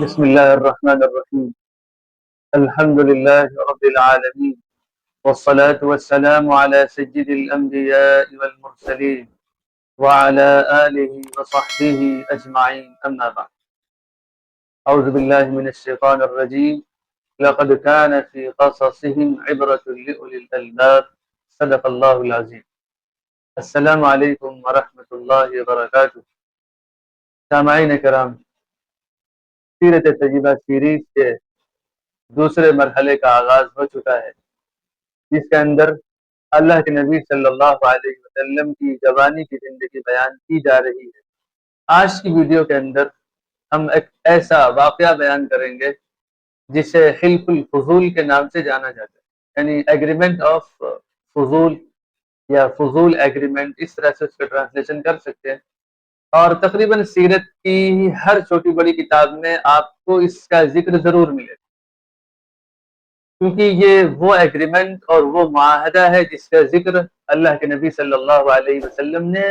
بسم الله الرحمن الرحيم. الحمد لله رب العالمين، والصلاة والسلام على سيد الأنبياء والمرسلين وعلى آله وصحبه أجمعين، أما بعد. أعوذ بالله من الشيطان الرجيم. لقد كان في قصصهم عبرة لأولي الألباب. صدق الله العظيم. السلام علیکم ورحمۃ اللہ وبرکاتہ. سامعین کرام، سیرت طیبہ سیریز کے دوسرے مرحلے کا آغاز ہو چکا ہے، جس کے اندر اللہ کے نبی صلی اللہ علیہ وسلم کی جوانی کی زندگی بیان کی جا رہی ہے. آج کی ویڈیو کے اندر ہم ایک ایسا واقعہ بیان کریں گے جسے حلف الفضول کے نام سے جانا جاتا ہے، یعنی ایگریمنٹ آف فضول یا فضول ایگریمنٹ، اس طرح سے اس کا ٹرانسلیشن کر سکتے ہیں. اور تقریباً سیرت کی ہر چھوٹی بڑی کتاب میں آپ کو اس کا ذکر ضرور ملے گا، کیونکہ یہ وہ ایگریمنٹ اور وہ معاہدہ ہے جس کا ذکر اللہ کے نبی صلی اللہ علیہ وسلم نے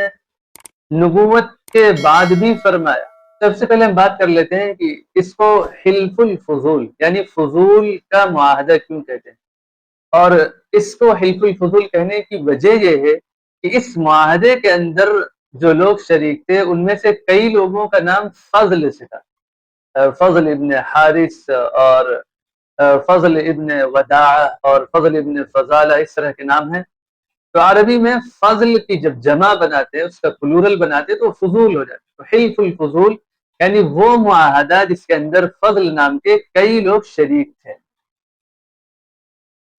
نبوت کے بعد بھی فرمایا. سب سے پہلے ہم بات کر لیتے ہیں کہ اس کو حلف الفضول یعنی فضول کا معاہدہ کیوں کہتے ہیں، اور اس کو حلف الفضول کہنے کی وجہ یہ ہے کہ اس معاہدے کے اندر جو لوگ شریک تھے ان میں سے کئی لوگوں کا نام فضل سے تھا، فضل ابن حارث اور فضل ابن وداع اور فضل ابن فضالہ، اس طرح کے نام ہیں. تو عربی میں فضل کی جب جمع بناتے ہیں، اس کا پلورل بناتے ہیں، تو فضول ہو جاتا ہے. تو حلف الفضول یعنی وہ معاہدہ جس کے اندر فضل نام کے کئی لوگ شریک تھے.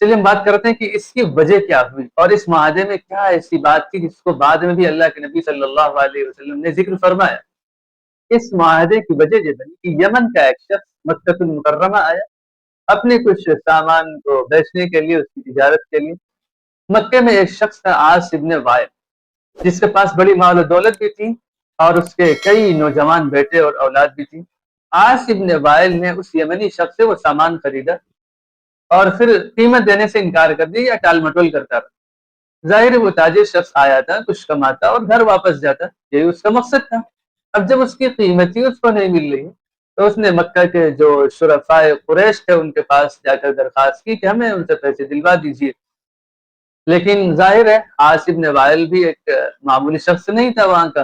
چلیے ہم بات کرتے ہیں کہ اس کی وجہ کیا ہوئی اور اس معاہدے میں کیا ایسی بات تھی جس کو بعد میں بھی اللہ کے نبی صلی اللہ علیہ وسلم نے ذکر فرمایا. اس معاہدے کی وجہ یہ بنی کہ یمن کا ایک شخص مکہ المکرمہ آیا اپنے کچھ سامان کو بیچنے کے لیے، اس کی تجارت کے لیے. مکے میں ایک شخص تھا عاص ابن وائل، جس کے پاس بڑی مال و دولت بھی تھی اور اس کے کئی نوجوان بیٹے اور اولاد بھی تھی. عاص ابن وائل نے اس یمنی شخص سے وہ سامان خریدا اور پھر قیمت دینے سے انکار کر دیا یا ٹال مٹول کرتا رہا. ظاہر وہ تاجر شخص آیا تھا، کچھ کماتا اور گھر واپس جاتا، یہی اس کا مقصد تھا. اب جب اس کی قیمت ہی اس کو نہیں مل رہی تو اس نے مکہ کے جو شرفاء قریش تھے ان کے پاس جا کر درخواست کی کہ ہمیں ان سے پیسے دلوا دیجیے. لیکن ظاہر ہے عاص ابن وائل بھی ایک معمولی شخص نہیں تھا وہاں کا،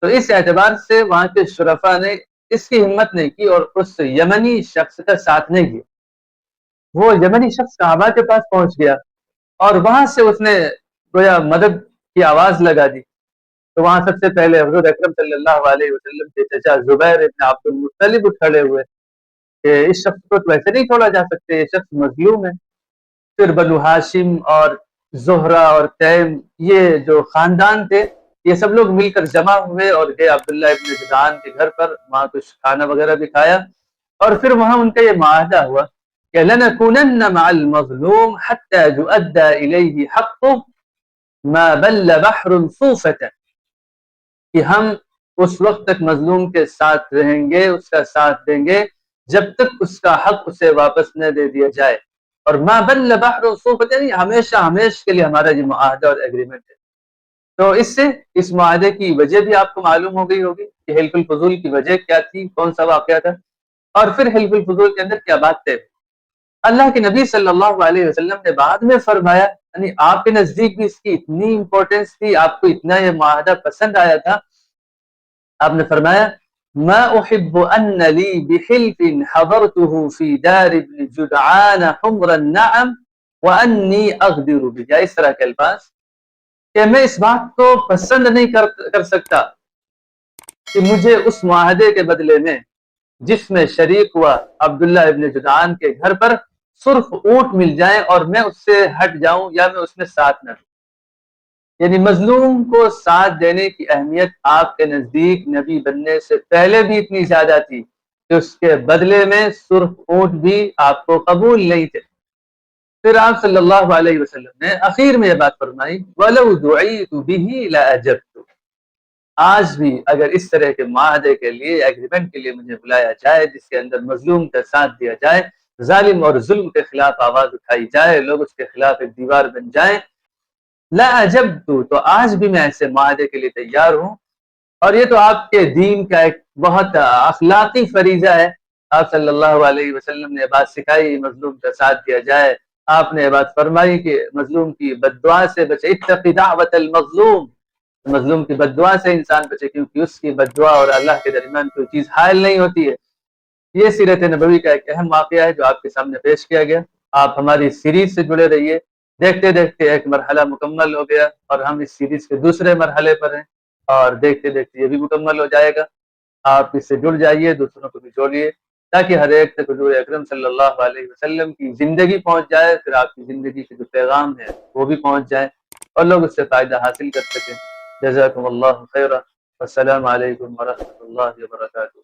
تو اس اعتبار سے وہاں کے شرفاء نے اس کی ہمت نہیں کی اور اس یمنی شخص کا ساتھ نہیں دیا. وہ یمنی شخص صحابہ کے پاس پہنچ گیا اور وہاں سے اس نے گویا مدد کی آواز لگا دی. تو وہاں سب سے پہلے حضور اکرم صلی اللہ علیہ وسلم کے چچا زبیر ابن عبد المطلب کھڑے ہوئے کہ اس شخص کو تو ایسے نہیں چھوڑا جا سکتے، یہ شخص مظلوم ہے. پھر بنو ہاشم اور زہرہ اور تیم، یہ جو خاندان تھے، یہ سب لوگ مل کر جمع ہوئے اور گئے عبداللہ ابن جدعان کے گھر پر. وہاں کچھ کھانا وغیرہ بھی کھایا اور پھر وہاں ان کا یہ معاہدہ ہوا کہ لَنَكُونَنَّ مَعَ الْمَظْلُومِ حَتَّى يُؤَدَّى إِلَيْهِ حَقُّهُ مَا بَلَّ بَحْرٌ صُوفَةً، کہ ہم اس وقت تک مظلوم کے ساتھ رہیں گے، اس کا ساتھ دیں گے جب تک اس کا حق اسے واپس نہ دے دیا جائے. اور ما بل بحر صوفۃ یعنی ہمیشہ ہمیشہ کے لیے ہمارا یہ معاہدہ اور ایگریمنٹ ہے. تو اس سے اس معاہدے کی وجہ بھی آپ کو معلوم ہو گئی ہوگی کہ حلف الفضول کی وجہ کیا تھی، کون سا واقعہ تھا، اور پھر حلف الفضول کے اندر کیا بات طے. اللہ کے نبی صلی اللہ علیہ وسلم نے بعد میں فرمایا، یعنی آپ کے نزدیک بھی اس کی اتنی امپورٹنس تھی، آپ کو اتنا یہ معاہدہ پسند آیا تھا، آپ نے فرمایا ما احب ان لی بحلف حضرته فی دار ابن جدعان حمر النعم وانی اغدر بہ، اس طرح کے الفاظ کہ میں اس بات کو پسند نہیں کر سکتا کہ مجھے اس معاہدے کے بدلے میں جس میں شریک ہوا عبداللہ ابن جدعان کے گھر پر سرخ اونٹ مل جائیں اور میں اس سے ہٹ جاؤں یا میں اس میں ساتھ نہ دوں. یعنی مظلوم کو ساتھ دینے کی اہمیت آپ کے نزدیک نبی بننے سے پہلے بھی اتنی زیادہ تھی کہ اس کے بدلے میں سرخ اونٹ بھی آپ کو قبول نہیں تھے. پھر آپ صلی اللہ علیہ وسلم نے اخیر میں یہ بات فرمائی وَلَوْ دُعِيتُ بِهِ لَأَجَبْتُ، آج بھی اگر اس طرح کے معاہدے کے لیے، ایگریمنٹ کے لیے مجھے بلایا جائے جس کے اندر مظلوم کا ساتھ دیا جائے، ظالم اور ظلم کے خلاف آواز اٹھائی جائے، لوگ اس کے خلاف ایک دیوار بن جائیں، لا عجبت، تو آج بھی میں ایسے معاہدے کے لیے تیار ہوں. اور یہ تو آپ کے دین کا ایک بہت اخلاقی فریضہ ہے، آپ صلی اللہ علیہ وسلم نے بات سکھائی مظلوم کا ساتھ دیا جائے، آپ نے بات فرمائی کہ مظلوم کی بد دعا سے بچے، اتق دعوت المظلوم، مظلوم کی بد دعا سے انسان بچے، کیونکہ اس کی بد دعا اور اللہ کے درمیان کوئی چیز حائل نہیں ہوتی ہے۔ یہ سیرت نبوی کا ایک اہم واقعہ ہے جو آپ کے سامنے پیش کیا گیا۔ آپ ہماری سیریز سے جڑے رہیے، دیکھتے دیکھتے ایک مرحلہ مکمل ہو گیا اور ہم اس سیریز کے دوسرے مرحلے پر ہیں، اور دیکھتے دیکھتے یہ بھی مکمل ہو جائے گا۔ آپ اس سے جڑ جائیے، دوسروں کو بھی جوڑیے، تاکہ ہر ایک تک حضور اکرم صلی اللہ علیہ وسلم کی زندگی پہنچ جائے، پھر آپ کی زندگی کے جو پیغام ہے وہ بھی پہنچ جائے اور لوگ اس سے فائدہ حاصل کر سکیں۔ جزاکم اللہ خیرا، والسلام علیکم ورحمۃ اللہ وبرکاتہ۔